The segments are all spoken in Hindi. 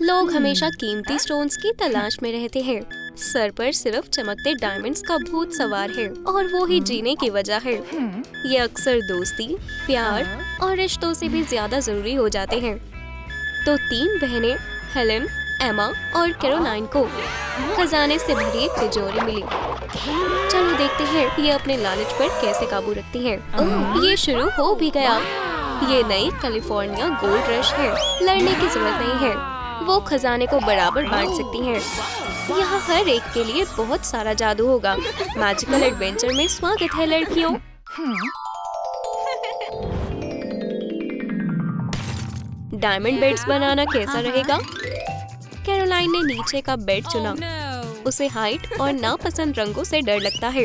लोग हमेशा कीमती स्टोन्स की तलाश में रहते हैं। सर पर सिर्फ चमकते डायमंड्स का भूत सवार है और वो ही जीने की वजह है। ये अक्सर दोस्ती, प्यार और रिश्तों से भी ज्यादा जरूरी हो जाते हैं। तो 3 बहनें हेलेन, एमा और कैरोलाइन को खजाने से भरी एक तिजोरी मिली। चलो देखते हैं ये अपने लालच पर कैसे काबू रखती हैं। ओह, ये शुरू हो भी गया। ये नई कैलिफोर्निया गोल्ड रश है। लड़ने की जरूरत नहीं है, वो खजाने को बराबर बांट सकती हैं। यहाँ हर एक के लिए बहुत सारा जादू होगा। मैजिकल एडवेंचर में स्वागत है लड़कियों। डायमंड बेड्स बनाना कैसा रहेगा? कैरोलाइन ने नीचे का बेड चुना। उसे हाइट और नापसंद रंगों से डर लगता है।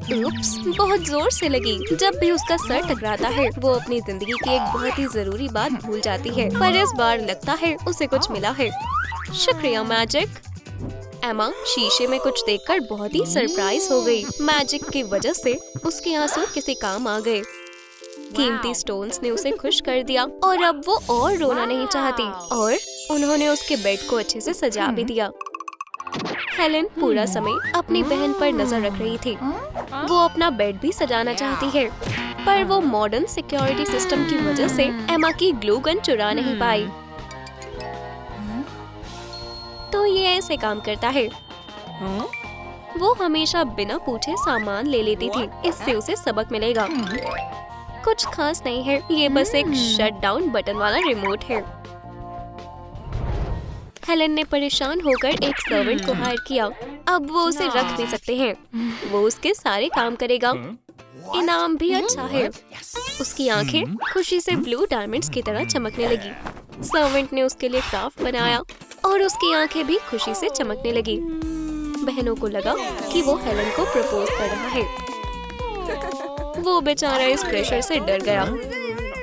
उप्स, बहुत जोर से लगी। जब भी उसका सर टकराता है वो अपनी जिंदगी की एक बहुत ही जरूरी बात भूल जाती है, पर इस बार लगता है उसे कुछ मिला है। शुक्रिया मैजिक। एमा शीशे में कुछ देखकर बहुत ही सरप्राइज हो गई। मैजिक की वजह से उसके आंसू किसी काम आ गए। कीमती स्टोन्स ने उसे खुश कर दिया और अब वो और रोना नहीं चाहती और उन्होंने उसके बेड को अच्छे से सजा भी दिया। हेलेन पूरा समय अपनी बहन पर नजर रख रही थी। वो अपना बेड भी सजाना चाहती है, पर वो मॉडर्न सिक्योरिटी सिस्टम की वजह से एमा की ग्लू गन चुरा नहीं पाई। तो ये ऐसे काम करता है। वो हमेशा बिना पूछे सामान ले लेती थी, इससे उसे सबक मिलेगा। कुछ खास नहीं है, ये बस एक शट डाउन बटन वाला रिमोट है। हेलेन ने परेशान होकर एक सर्वेंट को हायर किया। अब वो उसे रख भी सकते हैं। वो उसके सारे काम करेगा। इनाम भी अच्छा है। उसकी आंखें खुशी से ब्लू डायमंड्स की तरह चमकने लगी। सर्वेंट ने उसके लिए क्राफ्ट बनाया और उसकी आंखें भी खुशी से चमकने लगी। बहनों को लगा कि वो हेलेन को प्रपोज कर रहा है। वो बेचारा इस प्रेशर से डर गया।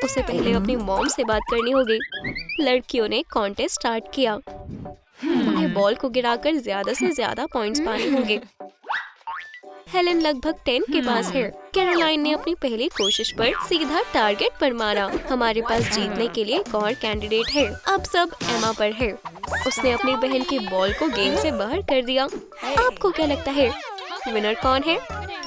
उसे पहले अपनी मॉम से बात करनी होगी। लड़कियों ने कॉन्टेस्ट स्टार्ट किया। उन्हें बॉल को गिराकर ज्यादा से ज्यादा पॉइंट्स पाने होंगे। हेलेन लगभग 10 के पास है। कैरोलाइन ने अपनी पहली कोशिश पर सीधा टारगेट पर मारा। हमारे पास जीतने के लिए एक और कैंडिडेट है। अब सब एमा पर है। उसने अपनी बहन की बॉल को गेम से बाहर कर दिया। आपको क्या लगता है विनर कौन है?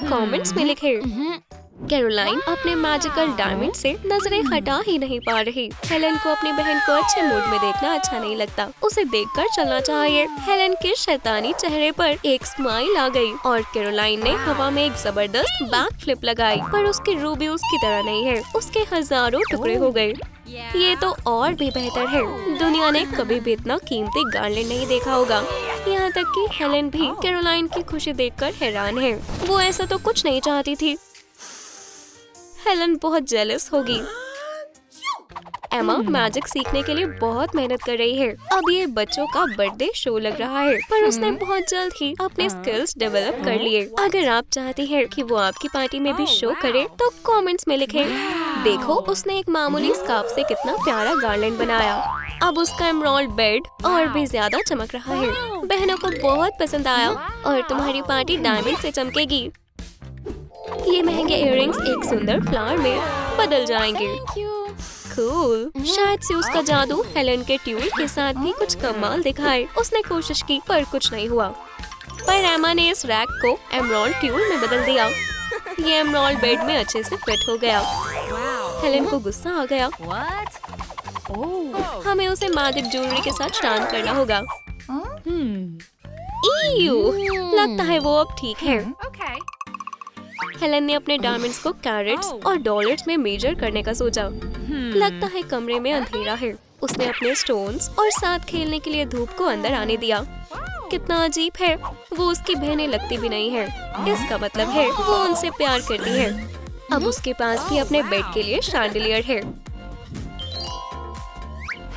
कमेंट्स में लिखें। कैरोलाइन अपने मैजिकल डायमंड से नजरें हटा ही नहीं पा रही। हेलेन को अपनी बहन को अच्छे मूड में देखना अच्छा नहीं लगता। उसे देखकर चलना चाहिए। हेलेन के शैतानी चेहरे पर एक स्माइल आ गई और कैरोलाइन ने हवा में एक जबरदस्त बैक फ्लिप लगाई, पर उसकी रूबी उसकी तरह नहीं है। उसके हजारों टुकड़े हो गए। ये तो और भी बेहतर है। दुनिया ने कभी भी इतना कीमती गार्लैंड नहीं देखा होगा। यहाँ तक कि हेलेन भी कैरोलाइन की खुशी देखकर हैरान है। वो ऐसा तो कुछ नहीं चाहती थी। हेलेन बहुत जेलस होगी। एमा मैजिक सीखने के लिए बहुत मेहनत कर रही है। अब ये बच्चों का बर्थडे शो लग रहा है, पर उसने बहुत जल्द ही अपने स्किल्स डेवलप कर लिए। अगर आप चाहती हैं कि वो आपकी पार्टी में भी शो करे, तो कमेंट्स में लिखें। देखो, उसने एक मामूली स्कार्फ से कितना प्यारा गार्लैंड बनाया। अब उसका एमराल्ड बेड और भी ज्यादा चमक रहा है। बहनों को बहुत पसंद आया और तुम्हारी पार्टी डायमंड से चमकेगी। ये महंगे इयररिंग्स एक सुंदर फ्लावर में बदल जाएंगे। कूल। शायद से उसका जादू हेलेन के ट्यूल के साथ भी कुछ कमाल दिखाए। उसने कोशिश की पर कुछ नहीं हुआ। पर एमा ने इस रैक को एमराल्ड ट्यूल में बदल दिया। ये एमराल्ड बेड में अच्छे से फिट हो गया। हेलेन को गुस्सा आ गया। हमें उसे मैजिक ज्वेलरी के साथ शांत करना होगा। लगता है वो अब ठीक है। हेलेन ने अपने डायमंड्स को कैरेट्स और डॉलर्स में मेजर करने का सोचा। लगता है कमरे में अंधेरा है। उसने अपने स्टोन्स और साथ खेलने के लिए धूप को अंदर आने दिया। कितना अजीब है, वो उसकी बहनें लगती भी नहीं है। इसका मतलब है वो उनसे प्यार करती है। अब उसके पास भी अपने बेड के लिए शैंडिलियर है।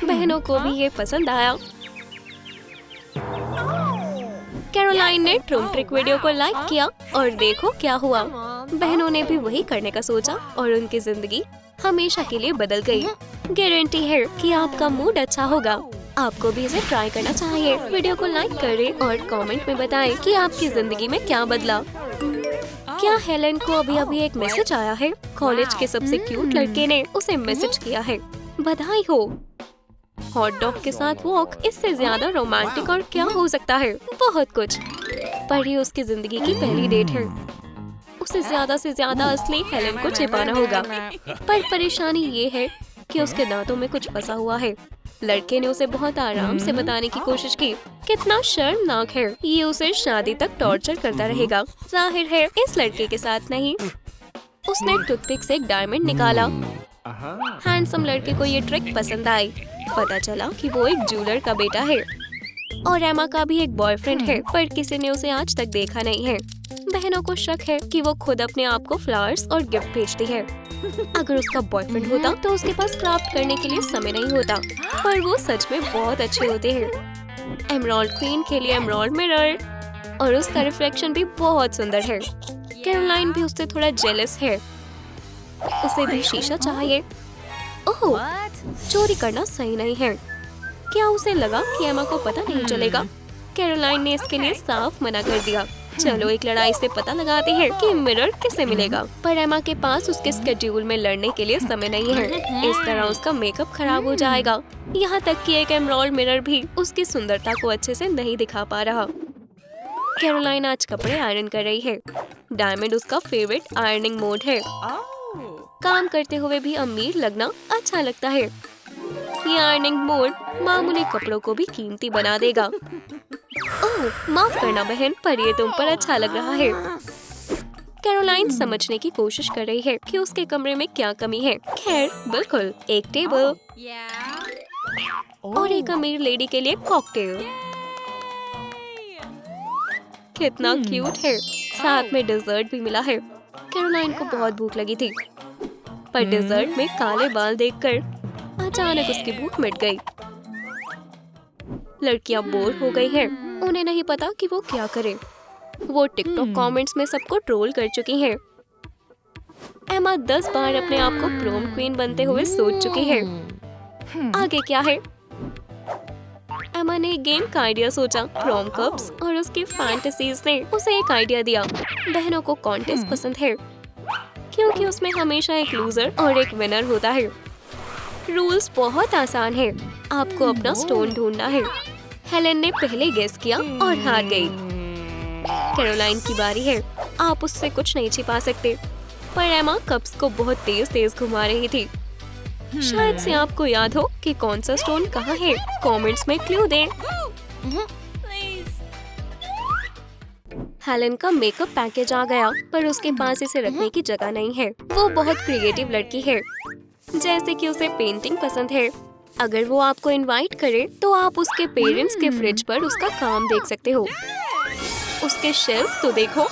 बहनों को भी ये पसंद आया। कैरोलाइन ने ट्रूम ट्रिक वीडियो को लाइक किया और देखो क्या हुआ। बहनों ने भी वही करने का सोचा और उनकी जिंदगी हमेशा के लिए बदल गई। गारंटी है कि आपका मूड अच्छा होगा। आपको भी इसे ट्राई करना चाहिए। वीडियो को लाइक करें और कमेंट में बताएं कि आपकी जिंदगी में क्या बदला। क्या हेलेन को अभी एक मैसेज आया है? कॉलेज के सबसे क्यूट लड़के ने उसे मैसेज किया है। बधाई हो। हॉट डॉग के साथ वॉक, इससे ज्यादा रोमांटिक और क्या हो सकता है। बहुत कुछ। पर ये उसकी जिंदगी की पहली डेट है। उसे ज्यादा से ज्यादा असली हेलेन को छिपाना होगा। पर परेशानी ये है कि उसके दांतों में कुछ फंसा हुआ है। लड़के ने उसे बहुत आराम से बताने की कोशिश की। कितना शर्मनाक है। ये उसे शादी तक टॉर्चर करता रहेगा। जाहिर है इस लड़के के साथ नहीं। उसने टूथपिक से एक डायमंड निकाला। हैंडसम लड़के को ये ट्रिक पसंद आई। पता चला कि वो एक ज्वेलर का बेटा है और एमा का भी एक बॉयफ्रेंड है, पर किसी ने उसे आज तक देखा नहीं है। बहनों को शक है कि वो खुद अपने आप को फ्लावर्स और गिफ्ट भेजती है। अगर उसका बॉयफ्रेंड होता तो उसके पास क्राफ्ट करने के लिए समय नहीं होता, पर वो सच में बहुत अच्छे होते हैं। एमराल्ड क्वीन के लिए एमराल्ड मिरर और उसका रिफ्लेक्शन भी बहुत सुंदर है। कैरोलाइन भी उससे थोड़ा जेलस है। उसे भी शीशा चाहिए। ओह, चोरी करना सही नहीं है। क्या उसे लगा कि एमा को पता नहीं चलेगा? कैरोलाइन ने इसके लिए साफ मना कर दिया। चलो एक लड़ाई से पता लगाते हैं कि मिरर किसे मिलेगा। पर एमा के पास उसके स्केड्यूल में लड़ने के लिए समय नहीं है। इस तरह उसका मेकअप खराब हो जाएगा। यहाँ तक कि एक एमराल्ड मिरर भी उसकी सुंदरता को अच्छे से नहीं दिखा पा रहा। कैरोलाइन आज कपड़े आयरन कर रही है। डायमंड उसका फेवरेट आयरनिंग मोड है। काम करते हुए भी अमीर लगना अच्छा लगता है। ये आयरनिंग मोड मामूली कपड़ों को भी कीमती बना देगा। ओह, माफ करना बहन, पर ये तुम पर अच्छा लग रहा है। कैरोलाइन समझने की कोशिश कर रही है कि उसके कमरे में क्या कमी है। खैर, बिल्कुल एक टेबल और एक अमीर लेडी के लिए कॉकटेल। कितना क्यूट है। साथ में डेजर्ट भी मिला है। कैरोलाइन को बहुत भूख लगी थी, पर डेजर्ट में काले बाल देखकर अचानक उसकी भूख मिट गई। लड़कियां बोर हो गई हैं। उन्हें नहीं पता कि वो क्या करे। वो टिकटॉक कमेंट्स में सबको ट्रोल कर चुकी हैं। एमा 10 बार अपने आप को प्रोम क्वीन बनते हुए सोच चुकी है। आगे क्या है? एमा ने गेम का आइडिया सोचा। प्रोम कप्स और उसकी फैंटेसीज ने उसे एक आइडिया दिया। बहनों को कॉन्टेस्ट पसंद है क्योंकि उसमें हमेशा एक लूजर और एक विनर होता है। रूल्स बहुत आसान है। आपको अपना स्टोन ढूंढना है। हेलेन ने पहले गेस किया और हार गई। कैरोलाइन की बारी है। आप उससे कुछ नहीं छिपा सकते। पर एमा कप्स को बहुत तेज तेज घुमा रही थी। शायद से आपको याद हो कि कौन सा स्टोन कहाँ है। कमेंट्स में क्लू दें। हेलेन का मेकअप पैकेज आ गया, पर उसके पास इसे रखने की जगह नहीं है। वो बहुत क्रिएटिव लड़की है। जैसे कि उसे पेंटिंग पसंद है। अगर वो आपको इनवाइट करे तो आप उसके पेरेंट्स के फ्रिज पर उसका काम देख सकते हो। उसके शेल्फ तो देखो।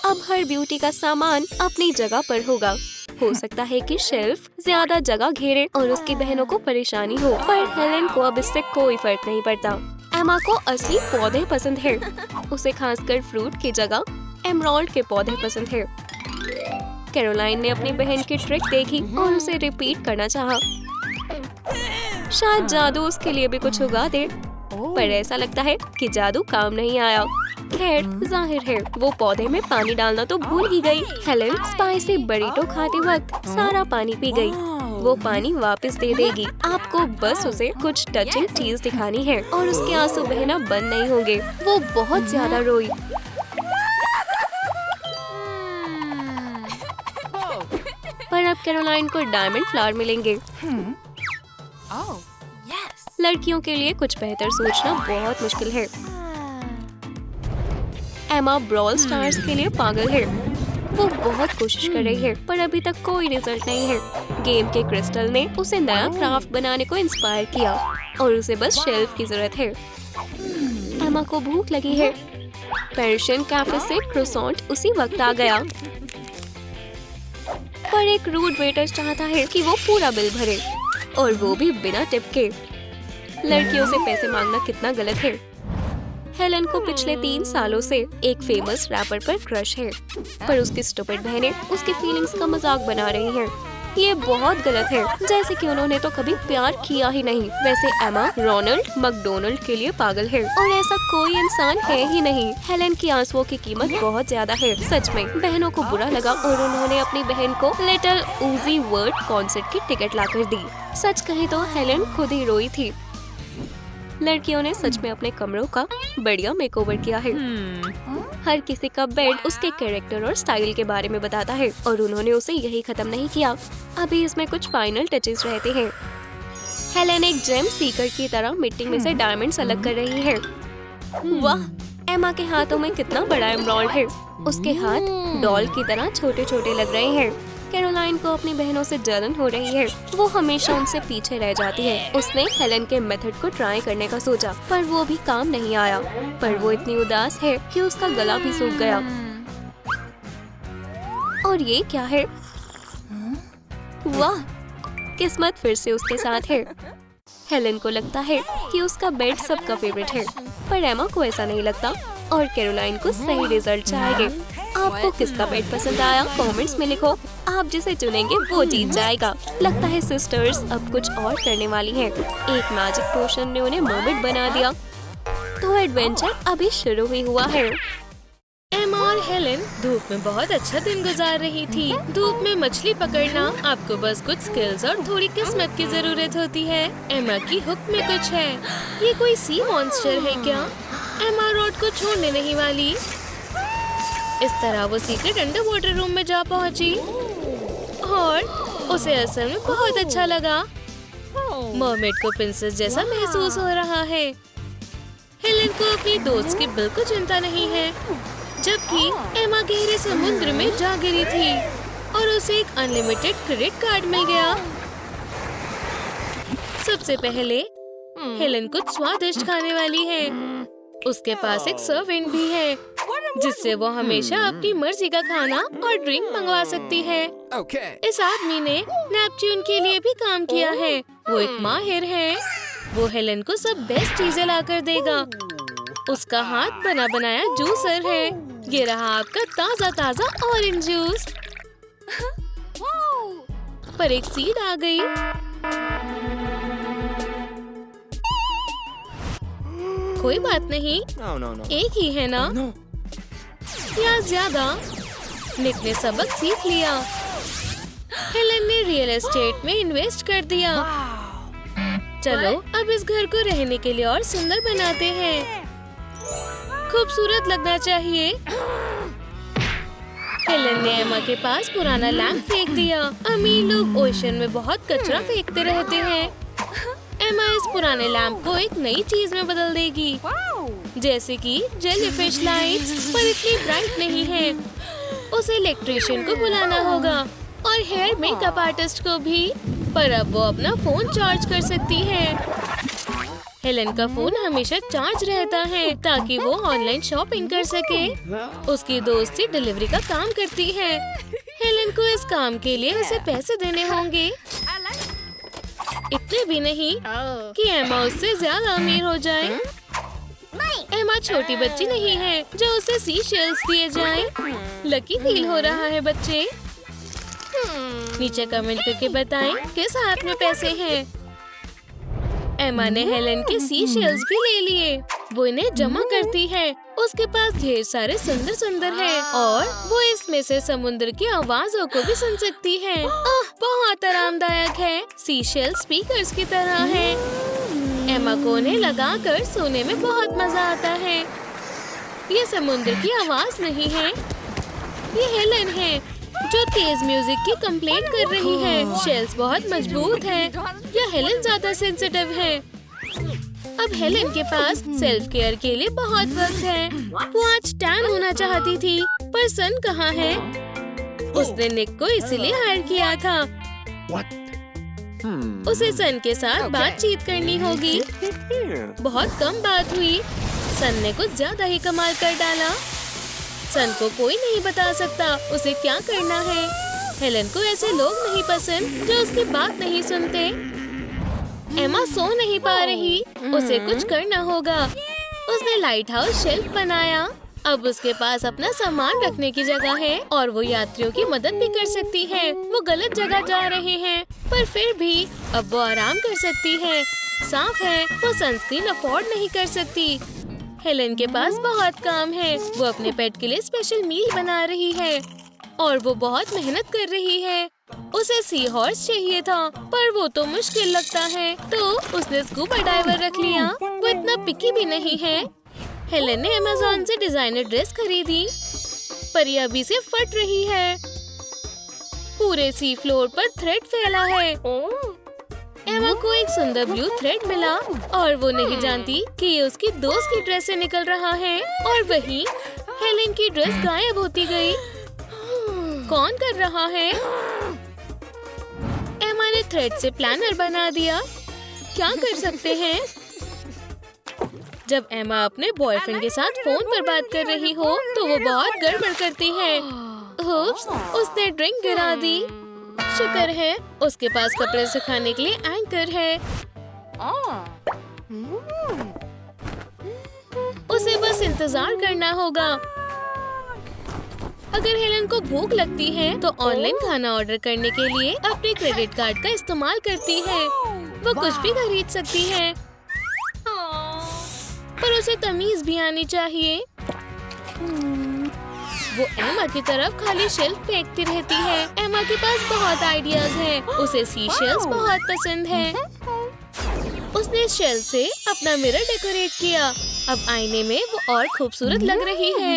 अब हर ब्यूटी का सामान अपनी जगह पर होगा। हो सकता है कि शेल्फ ज्यादा जगह घेरे और उसकी बहनों को परेशानी हो, पर हेलेन को अब इससे कोई फर्क नहीं पड़ता। एमा को असली पौधे पसंद है। उसे खासकर फ्रूट की जगह एमराल्ड के पौधे पसंद है। कैरोलाइन ने अपनी बहन की ट्रिक देखी और उसे रिपीट करना चाहा। शायद जादू उसके लिए भी कुछ उगा दे, पर ऐसा लगता है कि जादू काम नहीं आया। खैर, जाहिर है वो पौधे में पानी डालना तो भूल ही गई। हेलेन स्पाइसी बरीटो खाते वक्त सारा पानी पी गई। वो पानी वापस दे देगी। आपको बस उसे कुछ टचिंग चीज दिखानी है और उसके आंसू बहना बंद नहीं होंगे। वो बहुत ज्यादा रोई। पर अब कैरोलाइन को डायमंड फ्लावर मिलेंगे। लड़कियों के लिए कुछ बेहतर सोचना बहुत मुश्किल है। एमा ब्रॉल स्टार्स के लिए पागल है। वो बहुत कोशिश कर रही है, पर अभी तक कोई रिजल्ट नहीं है। गेम के क्रिस्टल ने उसे नया क्राफ्ट बनाने को इंस्पायर किया और उसे बस शेल्फ की जरूरत है। एमा को भूख लगी है। पर्शियन कैफे से क्रोसॉन्ट उसी वक्त आ गया, पर एक रूड वेटर चाहता है कि वो पूरा बिल भरे, और वो भी बिना टिप के। लड़कियों से पैसे मांगना कितना गलत है। हेलेन को पिछले 3 सालों से एक फेमस रैपर पर क्रश है, पर उसकी स्टूपिड बहनें उसकी फीलिंग्स का मजाक बना रही हैं। ये बहुत गलत है, जैसे कि उन्होंने तो कभी प्यार किया ही नहीं। वैसे एमा रोनाल्ड मैकडोनाल्ड के लिए पागल है और ऐसा कोई इंसान है ही नहीं। हेलेन की आंसुओं की कीमत बहुत ज्यादा है। सच में बहनों को बुरा लगा और उन्होंने अपनी बहन को लिटिल उजी वर्ट कॉन्सर्ट की टिकट लाकर दी। सच कहे तो हेलेन खुद ही रोई थी। लड़कियों ने सच में अपने कमरों का बढ़िया मेकओवर किया है। हर किसी का बेड उसके कैरेक्टर और स्टाइल के बारे में बताता है और उन्होंने उसे यही खत्म नहीं किया। अभी इसमें कुछ फाइनल टचेस रहते हैं। हेलेन एक जेम सीकर की तरह मिट्टी में से डायमंड्स अलग कर रही है। वाह, एमा के हाथों में कितना बड़ा एमराल्ड है। उसके हाथ डॉल की तरह छोटे छोटे लग रहे हैं। कैरोलाइन को अपनी बहनों से जलन हो रही है। वो हमेशा उनसे पीछे रह जाती है। उसने हेलेन के मेथड को ट्राई करने का सोचा, पर वो भी काम नहीं आया। पर वो इतनी उदास है कि उसका गला भी सूख गया। और ये क्या है? वाह, किस्मत फिर से उसके साथ है। हेलेन को लगता है कि उसका बेड सबका फेवरेट है, पर एमा को ऐसा नहीं लगता और कैरोलाइन को सही रिजल्ट चाहिए। आपको किसका बेड पसंद आया कमेंट्स में लिखो। आप जिसे चुनेंगे वो जीत जाएगा। लगता है सिस्टर्स अब कुछ और करने वाली हैं। एक मैजिक पोशन ने उन्हें मर्मेड बना दिया। तो एडवेंचर अभी शुरू ही हुआ है। एमा और हेलेन धूप में बहुत अच्छा दिन गुजार रही थी। धूप में मछली पकड़ना आपको बस कुछ स्किल्स और थोड़ी किस्मत की जरूरत होती है। एमा की हुक में कुछ है। ये कोई सी मॉन्स्टर है क्या? एमा रोड को छोड़ने नहीं वाली। इस तरह वो सीक्रेट अंडर वाटर रूम में जा पहुंची और उसे असल में बहुत अच्छा लगा। मरमेड को प्रिंसेस जैसा महसूस हो रहा है। हेलेन को अपनी दोस्त की बिल्कुल चिंता नहीं है, जबकि एमा गहरे समुद्र में जा गिरी थी और उसे एक अनलिमिटेड क्रेडिट कार्ड मिल गया। सबसे पहले हेलेन कुछ स्वादिष्ट खाने वाली है। उसके पास एक सर्वेंट भी है जिससे वो हमेशा अपनी मर्जी का खाना और ड्रिंक मंगवा सकती है। इस आदमी ने नेपच्यून के लिए भी काम किया है। वो एक माहिर है। वो हेलेन को सब बेस्ट चीजें लाकर देगा। उसका हाथ बना बनाया जूसर है। ये रहा आपका ताजा ताजा ऑरेंज जूस। पर एक सीड आ गई। कोई बात नहीं, एक ही है ना? या ज्यादा? निक ने सबक सीख लिया। हेलेन ने रियल एस्टेट में इन्वेस्ट कर दिया। चलो अब इस घर को रहने के लिए और सुंदर बनाते हैं। खूबसूरत लगना चाहिए। हेलेन ने एमा के पास पुराना लैंप फेंक दिया। अमीर लोग ओशन में बहुत कचरा फेंकते रहते हैं। एमा इस पुराने लैंप को एक नई चीज में बदल देगी, जैसे कि जेलीफिश लाइट्स, पर इतनी ब्राइट नहीं है। उसे इलेक्ट्रिशियन को बुलाना होगा और हेयर मेकअप आर्टिस्ट को भी, पर अब वो अपना फोन चार्ज कर सकती है। हेलेन का फोन हमेशा चार्ज रहता है ताकि वो ऑनलाइन शॉपिंग कर सके। उसकी दोस्ती डिलीवरी का काम करती है। हेलेन को इस काम के लिए उसे पैसे देने होंगे। इतने भी नहीं कि एमा उससे ज्यादा अमीर हो जाए। एमा छोटी बच्ची नहीं है जो उसे सी शेल्स दिए जाएं। लकी फील हो रहा है बच्चे। नीचे कमेंट करके बताएं किस हाथ में पैसे हैं। एमा ने हेलेन के सी शेल्स भी ले लिए। वो इन्हें जमा करती है। उसके पास ढेर सारे सुंदर सुंदर है और वो इसमें से समुद्र की आवाजों को भी सुन सकती है। बहुत आरामदायक है। सी शेल स्पीकर्स की तरह है। एमा को उन्हें लगाकर सोने में बहुत मजा आता है। ये समुद्र की आवाज नहीं है, ये हेलेन है जो तेज म्यूजिक की कंप्लेंट कर रही है। शेल्स बहुत मजबूत है या हेलेन ज्यादा सेंसिटिव है? अब हेलेन के पास सेल्फ केयर के लिए बहुत वक्त है। वो आज टैन होना चाहती थी, पर सन कहाँ है? उसने निक को इसीलिए हायर किया था। उसे सन के साथ बातचीत करनी होगी। बहुत कम बात हुई। सन ने कुछ ज्यादा ही कमाल कर डाला। सन को कोई नहीं बता सकता उसे क्या करना है। हेलेन को ऐसे लोग नहीं पसंद जो उसकी बात नहीं सुनते। एमा सो नहीं पा रही। उसे कुछ करना होगा। उसने लाइट हाउस शेल्फ बनाया। अब उसके पास अपना सामान रखने की जगह है और वो यात्रियों की मदद भी कर सकती है। वो गलत जगह जा रहे हैं पर फिर भी अब वो आराम कर सकती है। साफ है वो सनस्क्रीन अफोर्ड नहीं कर सकती। हेलन के पास बहुत काम है। वो अपने पेट के लिए स्पेशल मील बना रही है और वो बहुत मेहनत कर रही है। उसे सी हॉर्स चाहिए था पर वो तो मुश्किल लगता है, तो उसने स्कूबा डाइवर रख लिया। वो इतना पिकी भी नहीं है। हेलन ने अमेज़न से डिजाइनर ड्रेस खरीदी पर ये अभी से फट रही है। पूरे सी फ्लोर पर थ्रेड फैला है। एमा को एक सुंदर ब्लू थ्रेड मिला और वो नहीं जानती कि ये उसकी दोस्त की ड्रेस से निकल रहा है और वहीं हेलन की ड्रेस गायब होती गई। कौन कर रहा है? एमा ने थ्रेड से प्लानर बना दिया। क्या कर सकते हैं? जब एमा अपने बॉयफ्रेंड के साथ फोन पर बात कर रही हो तो वो बहुत गड़बड़ करती है। उप्स, उसने ड्रिंक गिरा दी। शुक्र है उसके पास कपड़े सुखाने के लिए एंकर है। उसे बस इंतजार करना होगा। अगर हेलन को भूख लगती है तो ऑनलाइन खाना ऑर्डर करने के लिए अपने क्रेडिट कार्ड का इस्तेमाल करती है। वो कुछ भी खरीद सकती है पर उसे तमीज भी आनी चाहिए। वो एमा की तरफ खाली शेल्फ फेंकती रहती है। एमा के पास बहुत आइडियाज हैं। उसे सी शेल्स बहुत पसंद है। उसने शेल से अपना मिरर डेकोरेट किया। अब आईने में वो और खूबसूरत लग रही है।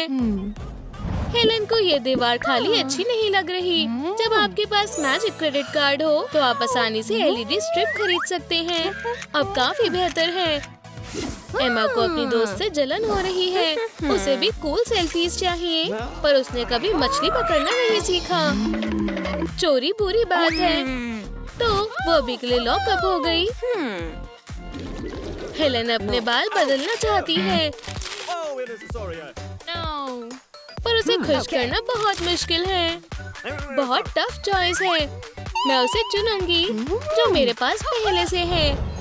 हेलन को ये दीवार खाली अच्छी नहीं लग रही। जब आपके पास मैजिक क्रेडिट कार्ड हो तो आप आसानी से एलईडी स्ट्रिप खरीद सकते हैं। अब काफी बेहतर है। एमा को अपनी दोस्त से जलन हो रही है। उसे भी कूल सेल्फीज चाहिए पर उसने कभी मछली पकड़ना नहीं सीखा। चोरी बुरी बात है, तो वो अभी के लिए लॉकअप हो गई। हेलन अपने बाल बदलना चाहती है पर उसे खुश करना बहुत मुश्किल है। बहुत टफ चॉइस है। मैं उसे चुनूंगी जो मेरे पास पहले से है।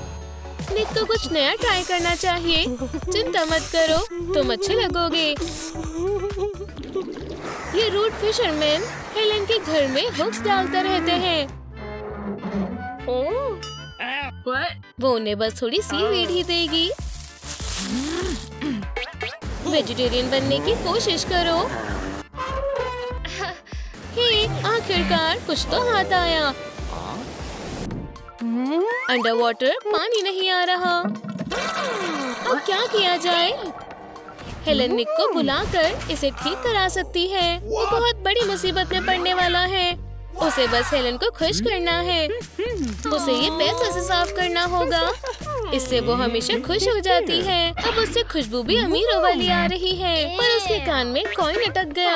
निक को कुछ नया ट्राई करना चाहिए। चिंता मत करो, तुम अच्छे लगोगे। ये रूड फिशरमैन हेलन के घर में हुक्स डालते रहते हैं। वो उन्हें बस थोड़ी सीवीड ही देगी। वेजिटेरियन बनने की कोशिश करो। हे, आखिरकार कुछ तो हाथ आया। अंडर वाटर पानी नहीं आ रहा। अब क्या किया जाए? हेलन निक को बुलाकर इसे ठीक करा सकती है। वो बहुत बड़ी मुसीबत में पड़ने वाला है। उसे बस हेलन को खुश करना है। उसे ये पैसे से साफ करना होगा। इससे वो हमेशा खुश हो जाती है। अब उससे खुशबू भी अमीरों वाली आ रही है पर उसके कान में कॉइन अटक गया।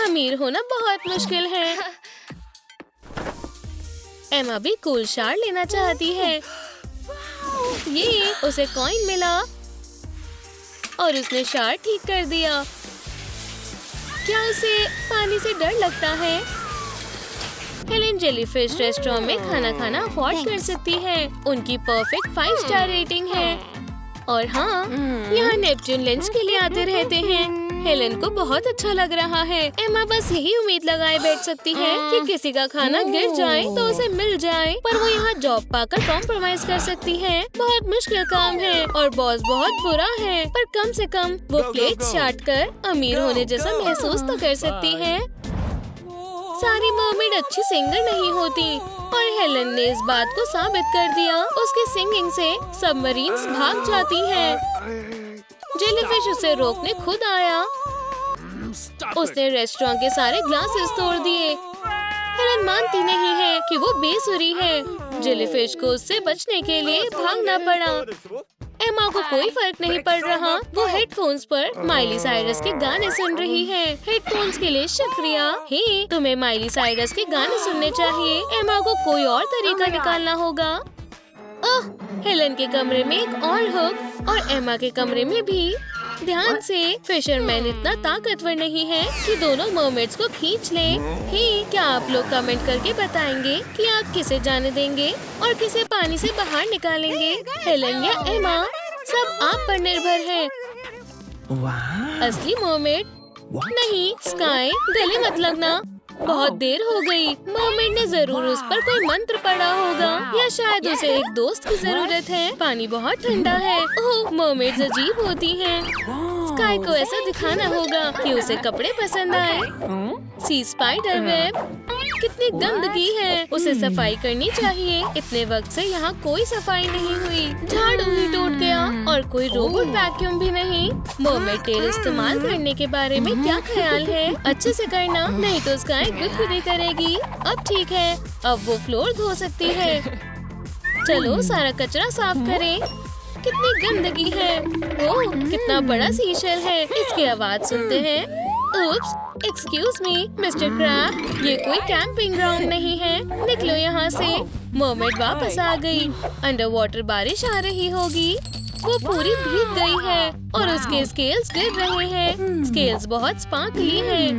अमीर होना बहुत मुश्किल है। एमा भी कूल शार लेना चाहती है। ये उसे कॉइन मिला और उसने शार ठीक कर दिया। क्या उसे पानी से डर लगता है? हेलन जेलीफिश रेस्टोरेंट में खाना खाना अफोर्ड कर सकती है। उनकी परफेक्ट 5 स्टार रेटिंग है। और हाँ, यहाँ नेपच्यून लंच के लिए आते रहते हैं। हेलन को बहुत अच्छा लग रहा है। एमा बस यही उम्मीद लगाए बैठ सकती है कि किसी का खाना गिर जाए तो उसे मिल जाए, पर वो यहाँ जॉब पाकर कॉम्प्रोमाइज कर सकती है। बहुत मुश्किल काम है और बॉस बहुत बुरा है, पर कम से कम वो प्लेट चाट कर अमीर होने जैसा महसूस तो कर सकती है। सारी मर्मेड अच्छी सिंगर नहीं होती और हेलन ने इस बात को साबित कर दिया। उसकी सिंगिंग से सबमरीन्स भाग जाती हैं। जेलीफिश उसे रोकने खुद आया। उसने रेस्टोरेंट के सारे ग्लासेस तोड़ दिए। हेलन मानती नहीं है कि वो बेसुरी है। जेलीफिश को उससे बचने के लिए भागना पड़ा। एमा को कोई फर्क नहीं पड़ रहा। वो हेडफोन्स पर माइली साइरस के गाने सुन रही है। हेडफोन्स के लिए शुक्रिया। हे, तुम्हें माइली साइरस के गाने सुनने चाहिए। एमा को कोई और तरीका निकालना होगा। हेलन के कमरे में एक और हुक और एमा के कमरे में भी। ध्यान से, फिशरमैन इतना ताकतवर नहीं है कि दोनों मर्मेड्स को खींच ले। हे, क्या आप लोग कमेंट करके बताएंगे कि आप किसे जाने देंगे और किसे पानी से बाहर निकालेंगे? हेलन या एमा? सब आप पर निर्भर है। असली मरमेड नहीं। स्काई, गले मत लगना, बहुत देर हो गई। मरमेड ने जरूर उस पर कोई मंत्र पढ़ा होगा या शायद उसे एक दोस्त की जरूरत है। पानी बहुत ठंडा है। ओह, मरमेड्स अजीब होती हैं। स्काई को ऐसा दिखाना होगा कि उसे कपड़े पसंद आए। सी स्पाइडर वेब, कितनी गंदगी है, उसे सफाई करनी चाहिए। इतने वक्त से यहाँ कोई सफाई नहीं हुई। झाड़ू ही टूट गया और कोई रोबोट वैक्यूम भी नहीं। मरमेड टेल इस्तेमाल करने के बारे में क्या ख्याल है? अच्छे से करना, नहीं तो स्काई गुदगुदी करेगी। अब ठीक है, अब वो फ्लोर धो सकती है। चलो सारा कचरा साफ करें। कितनी गंदगी है। ओह, कितना बड़ा सीशेल है। इसकी आवाज सुनते हैं। उप्स, एक्सक्यूज मी मिस्टर क्रैब, ये कोई कैंपिंग ग्राउंड नहीं है। निकलो यहाँ से। मरमेड वापस आ गई। अंडर वाटर बारिश आ रही होगी। वो पूरी भीग गई है और उसके स्केल्स गिर रहे हैं। स्केल्स बहुत स्पार्कली हैं।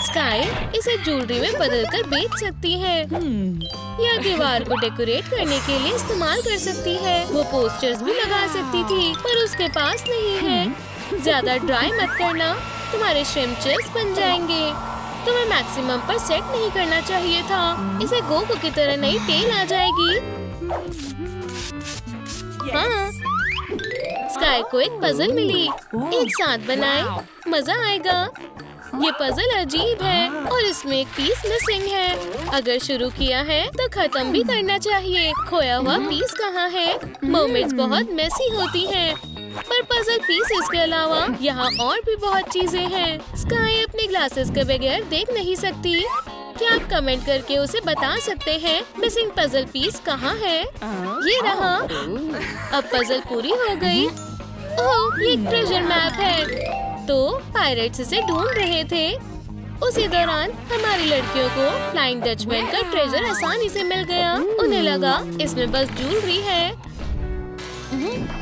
स्काई इसे ज्वेलरी में बदलकर बेच सकती है या दीवार को डेकोरेट करने के लिए इस्तेमाल कर सकती है। वो पोस्टर्स भी लगा सकती थी पर उसके पास नहीं है। ज्यादा ड्राई मत करना, तुम्हारे श्रिम्प चिप्स बन जाएंगे। तुम्हें मैक्सिमम पर सेट नहीं करना चाहिए था। इसे गोकू की तरह नई टेल आ जाएगी। हाँ, स्काई को एक पजल मिली। एक साथ बनाए, मजा आएगा। ये पजल अजीब है और इसमें एक पीस मिसिंग है। अगर शुरू किया है तो खत्म भी करना चाहिए। खोया हुआ पीस कहाँ है? मरमेड्स बहुत मेसी होती हैं, पर पजल पीसेस के अलावा यहाँ और भी बहुत चीजें हैं। स्काई अपने ग्लासेस के बगैर देख नहीं सकती। क्या आप कमेंट करके उसे बता सकते हैं मिसिंग पजल पीस कहाँ है? ये रहा। अब पजल पूरी हो गई। ओह, ये एक ट्रेजर मैप है। तो पायरेट्स इसे ढूंढ रहे थे। उसी दौरान हमारी लड़कियों को फ्लाइंग डचमैन का ट्रेजर आसानी से मिल गया। उन्हें लगा इसमें बस ज्वेलरी है।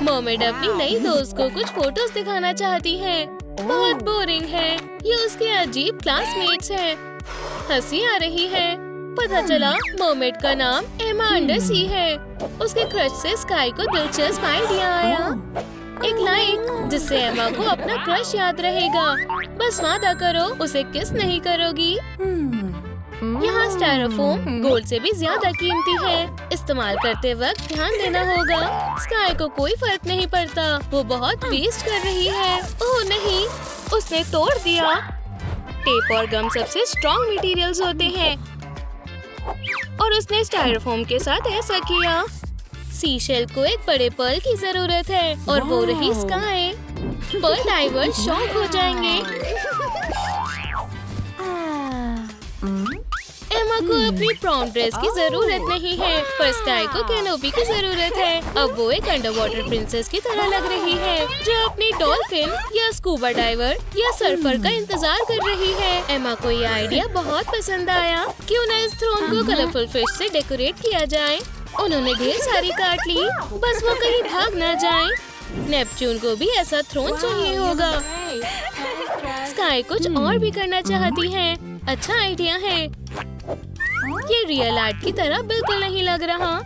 मरमेड अपनी नई दोस्त को कुछ फोटोज दिखाना चाहती है। बहुत बोरिंग है। ये उसके अजीब क्लासमेट्स हैं। हंसी आ रही है। पता चला मरमेड का नाम एमा अंडरसी है। उसके क्रश से स्काई को दिलचस्प आइडिया आया। एक लाइक जिससे एमा को अपना क्रश याद रहेगा। बस वादा करो उसे किस नहीं करोगी। यहाँ स्टायरोफोम गोल्ड से भी ज्यादा कीमती है। इस्तेमाल करते वक्त ध्यान देना होगा। स्काई को कोई फर्क नहीं पड़ता। वो बहुत वेस्ट कर रही है। ओह नहीं, उसने तोड़ दिया। टेप और गम सबसे स्ट्रॉन्ग मटेरियल्स होते हैं और उसने स्टायरोफोम के साथ ऐसा किया। सीशेल को एक बड़े पर्ल की जरूरत है और वो रही स्काई। पर्ल डाइवर्स शॉक हो जाएंगे। एमा को अपनी प्रॉम ड्रेस की जरूरत नहीं है, पर स्काई को कैनोपी की जरूरत है। अब वो एक अंडर वाटर प्रिंसेस की तरह लग रही है जो अपनी डॉल्फिन या स्कूबा डाइवर या सर्फर का इंतजार कर रही है। एमा को ये आइडिया बहुत पसंद आया। क्यों न इस थ्रोन को कलरफुल फिश से डेकोरेट किया जाए। उन्होंने ढेर सारी काट ली, बस वो कहीं भाग ना जाए। नेपच्यून को भी ऐसा थ्रोन चाहिए होगा। स्काई कुछ और भी करना चाहती है। अच्छा आइडिया है। ये रियल आर्ट की तरह बिल्कुल नहीं लग रहा।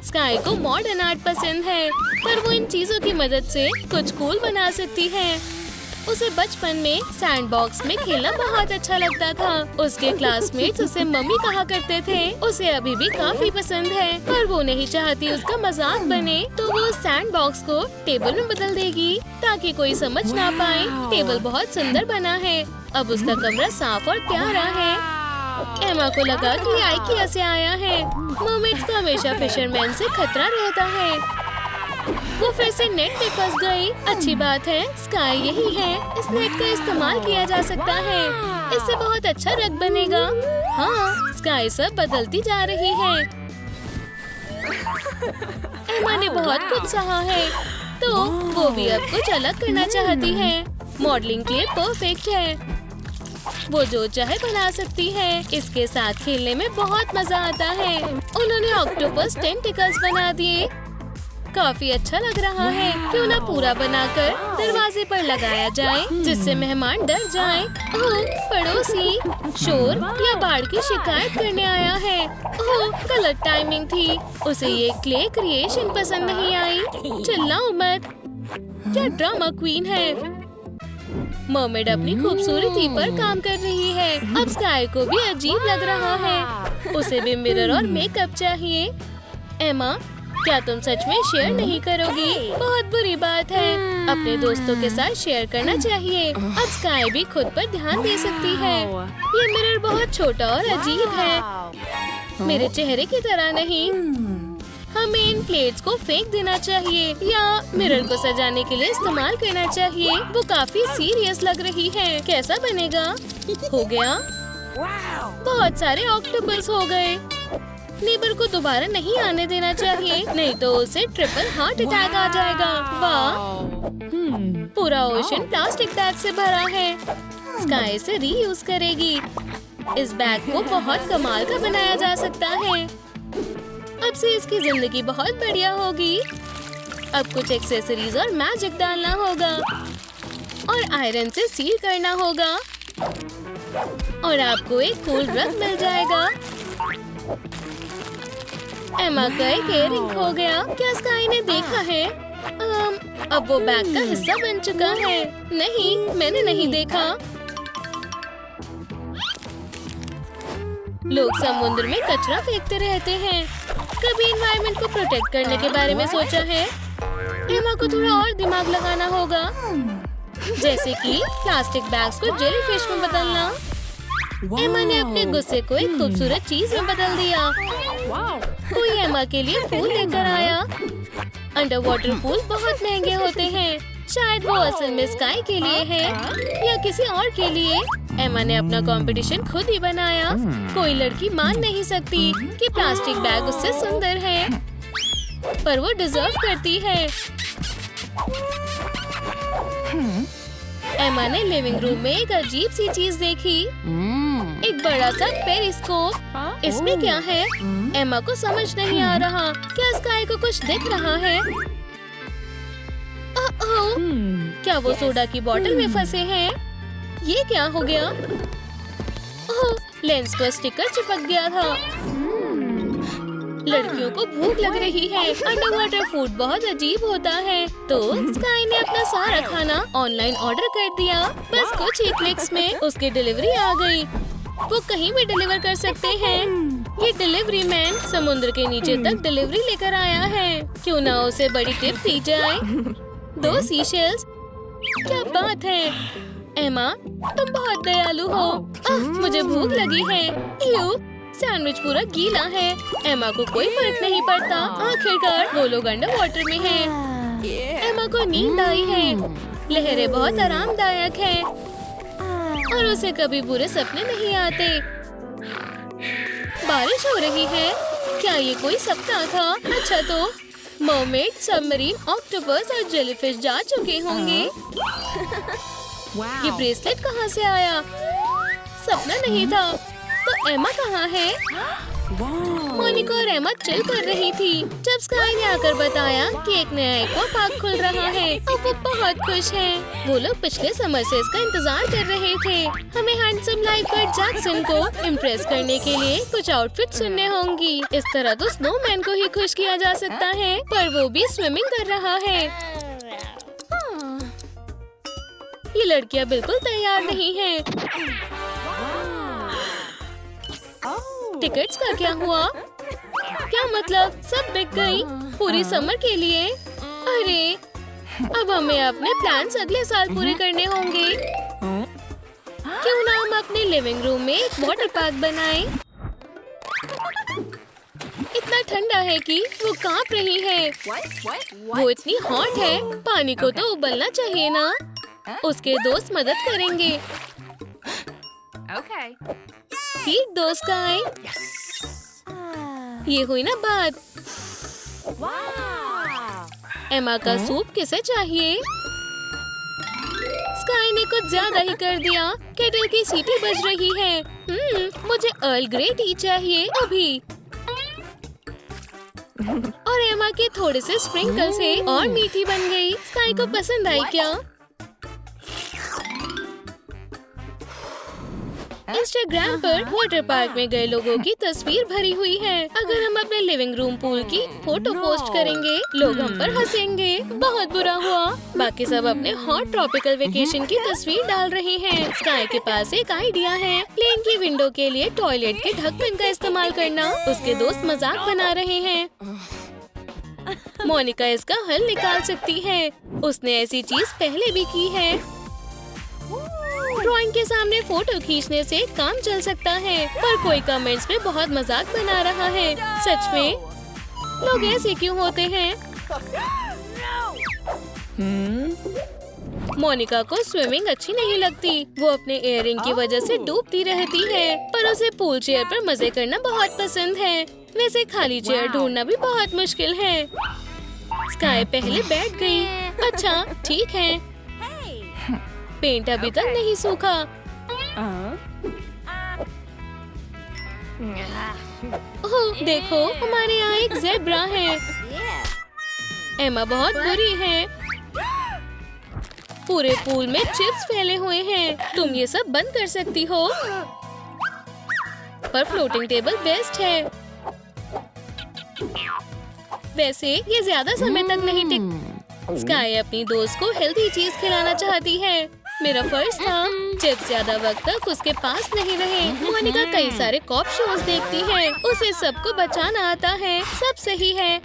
स्काई को मॉडर्न आर्ट पसंद है, पर वो इन चीजों की मदद से कुछ कूल बना सकती है। उसे बचपन में सैंडबॉक्स में खेलना बहुत अच्छा लगता था। उसके क्लासमेट्स उसे मम्मी कहा करते थे। उसे अभी भी काफी पसंद है, पर वो नहीं चाहती उसका मजाक बने, तो वो सैंडबॉक्स को टेबल में बदल देगी ताकि कोई समझ ना पाए। टेबल बहुत सुंदर बना है। अब उसका कमरा साफ और प्यारा है। एमा को लगा कि आइकिया से आया है। मरमेड्स को हमेशा फिशरमैन से खतरा रहता है। वो फिर से नेट में फंस गई। अच्छी बात है, स्काई यही है। इस नेट का इस्तेमाल किया जा सकता है। इससे बहुत अच्छा रग बनेगा। हाँ, स्काई सब बदलती जा रही है। एमा ने बहुत कुछ सहा है, तो वो भी अब कुछ अलग करना चाहती है। मॉडलिंग के लिए परफेक्ट है। वो जो चाहे बना सकती है। इसके साथ खेलने में बहुत मजा आता है। उन्होंने ऑक्टोपस टेंटिकल्स बना दिए। काफी अच्छा लग रहा है। क्यों ना पूरा बनाकर दरवाजे पर लगाया जाए, जिससे मेहमान डर जाएं। ओह, पड़ोसी शोर या बाढ़ की शिकायत करने आया है। ओह, गलत टाइमिंग थी। उसे ये क्ले क्रिएशन पसंद नहीं आई। चिल्लाओ मत। क्या ड्रामा क्वीन है। मर्मेड अपनी खूबसूरती पर काम कर रही है। अब स्काई को भी अजीब लग रहा है। उसे भी मिरर और मेकअप चाहिए। एमा, क्या तुम सच में शेयर नहीं करोगी? बहुत बुरी बात है। अपने दोस्तों के साथ शेयर करना चाहिए। अब स्काई भी खुद पर ध्यान दे सकती है। ये मिरर बहुत छोटा और अजीब है, मेरे चेहरे की तरह नहीं। हमें इन प्लेट्स को फेंक देना चाहिए या मिरर को सजाने के लिए इस्तेमाल करना चाहिए। वो काफी सीरियस लग रही है। कैसा बनेगा? हो गया। बहुत सारे ऑक्टोपस हो गए। नेबर को दोबारा नहीं आने देना चाहिए, नहीं तो उसे ट्रिपल हार्ट अटैक आ जाएगा। वाह, पूरा ओशन प्लास्टिक बैग से भरा है। स्काई से रीयूज करेगी। इस बैग को बहुत कमाल का बनाया जा सकता है। अब से इसकी जिंदगी बहुत बढ़िया होगी। अब कुछ एक्सेसरीज और मैजिक डालना होगा और आयरन से सील करना होगा और आपको एक कूल रग मिल जाएगा। एमा का एक इयररिंग खो गया। क्या स्काई ने देखा है? अब वो बैग का हिस्सा बन चुका है। नहीं, मैंने नहीं देखा। लोग समुद्र में कचरा फेंकते रहते हैं। कभी एनवायरनमेंट को प्रोटेक्ट करने के बारे में सोचा है? एमा को थोड़ा और दिमाग लगाना होगा, जैसे कि प्लास्टिक बैग्स को जेलीफिश में बदलना। एमा ने अपने गुस्से को एक खूबसूरत चीज में बदल दिया। कोई एमा के लिए फूल लेकर आया। अंडर वाटर फूल बहुत महंगे होते हैं। शायद वो असल में स्काई के लिए है या किसी और के लिए। एमा ने अपना कंपटीशन खुद ही बनाया। कोई लड़की मान नहीं सकती कि प्लास्टिक बैग उससे सुंदर है, पर वो डिजर्व करती है। एमा ने लिविंग रूम में एक अजीब सी चीज देखी, एक बड़ा सा पेरिस्कोप। इसमें क्या है? एमा को समझ नहीं आ रहा। क्या स्काई को कुछ दिख रहा है? क्या वो सोडा की बोतल में फंसे हैं? ये क्या हो गया? ओह, लेंस पर स्टिकर चिपक गया था। लड़कियों को भूख लग रही है। अंडर वाटर फूड बहुत अजीब होता है, तो स्काई ने अपना सारा खाना ऑनलाइन ऑर्डर कर दिया। बस कुछ ही क्लिक्स में उसकी डिलीवरी आ गई। वो कहीं भी डिलीवर कर सकते हैं। ये डिलीवरी मैन समुद्र के नीचे तक डिलीवरी लेकर आया है। क्यों ना उसे बड़ी टिप दी जाए। 2 सीशेल्स, क्या बात है। एमा, तुम बहुत दयालु हो। मुझे भूख लगी है। सैंडविच पूरा गीला है। एमा को कोई फर्क नहीं पड़ता। आखिरकार वो लोग अंडर वाटर में हैं। एमा को नींद आई है। लहरें बहुत आरामदायक है और उसे कभी बुरे सपने नहीं आते। बारिश हो रही है। क्या ये कोई सपना था? अच्छा, तो मरमेड, सबमरीन, ऑक्टोपस और जेलीफिश जा चुके होंगे। ये ब्रेसलेट कहाँ से आया? सपना नहीं था। तो एमा कहाँ है? मोनिका और एमा चिल कर रही थी जब स्काई ने आकर बताया कि एक नया एक्वा पार्क खुल रहा है। और वो बहुत खुश हैं। वो लोग पिछले समर से इसका इंतजार कर रहे थे। हमें हैंडसम लाइफगार्ड जैक्सन को इम्प्रेस करने के लिए कुछ आउटफिट चुनने होंगी। इस तरह तो स्नोमैन को ही खुश किया जा सकता है, पर वो भी स्विमिंग कर रहा है। ये लड़कियां बिल्कुल तैयार नहीं हैं। टिकट्स का क्या हुआ? क्या मतलब? सब बिक गई पूरी समर के लिए? अरे, अब हमें अपने प्लान्स अगले साल पूरे करने होंगे। क्यों ना हम अपने लिविंग रूम में एक वाटर पार्क बनाएं? इतना ठंडा है कि वो कांप रही है। वो इतनी हॉट है, पानी को तो उबलना चाहिए ना। उसके दोस्त मदद करेंगे। ठीक दोस्त का आए। ये हुई ना बात। एमा का सूप किसे चाहिए? स्काई ने कुछ ज्यादा ही कर दिया। केटल की सीटी बज रही है। मुझे अर्ल ग्रे टी चाहिए अभी। और एमा के थोड़े से स्प्रिंकल से और मीठी बन गई। स्काई को पसंद आई क्या? इंस्टाग्राम पर वाटर पार्क में गए लोगों की तस्वीर भरी हुई है। अगर हम अपने लिविंग रूम पूल की फोटो पोस्ट करेंगे, लोग हम पर हंसेंगे। बहुत बुरा हुआ। बाकी सब अपने हॉट ट्रॉपिकल वेकेशन की तस्वीर डाल रहे हैं। स्काई के पास एक आइडिया है, प्लेन की विंडो के लिए टॉयलेट के ढक्कन का इस्तेमाल करना। उसके दोस्त मजाक बना रहे हैं। मोनिका इसका हल निकाल सकती है। उसने ऐसी चीज पहले भी की है। ड्राइंग के सामने फोटो खींचने से काम चल सकता है, पर कोई कमेंट्स में बहुत मजाक बना रहा है। सच में लोग ऐसे क्यों होते हैं? मोनिका को स्विमिंग अच्छी नहीं लगती। वो अपने इयररिंग की वजह से डूबती रहती है, पर उसे पूल चेयर पर मजे करना बहुत पसंद है। वैसे खाली चेयर ढूंढना भी बहुत मुश्किल है। स्काई पहले बैठ गई। अच्छा ठीक है। पेंट अभी तक नहीं सूखा। ओह देखो, हमारे यहाँ एक ज़ेब्रा है। एमा बहुत बुरी है। पूरे पूल में चिप्स फैले हुए हैं। तुम ये सब बंद कर सकती हो, पर फ्लोटिंग टेबल बेस्ट है। वैसे ये ज्यादा समय तक नहीं टिक। स्काई अपनी दोस्त को हेल्दी चीज खिलाना चाहती है। मेरा फर्ज था। चिप्स ज्यादा वक्त तक उसके पास नहीं रहे। मोनिका कई सारे कॉप शोज देखती है। उसे सबको बचाना आता है। सब सही है।